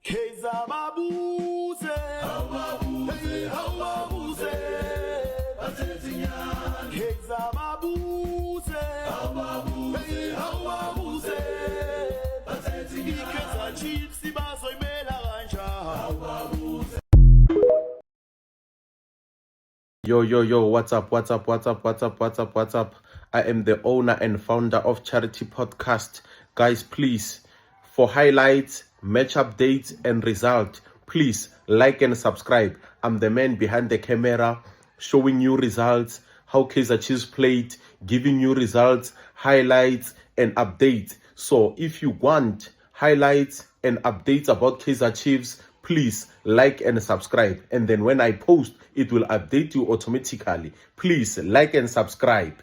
Kaizer babuze, hawabuze, hawabuze, basezinyana. Kaizer babuze, hawabuze, hawabuze, basezinyana. Kaizer Chiefs bazoyimela kanjani? Yo, what's up? I am the owner and founder of Charity Podcast. Guys, please, for highlights, match updates, and result, please like and subscribe. I'm the man behind the camera, showing you results, how Kaizer Chiefs played, giving you results, highlights, and updates. So if you want highlights and updates about Kaizer Chiefs, please like and subscribe, and then when I post, it will update you automatically. Please like and subscribe.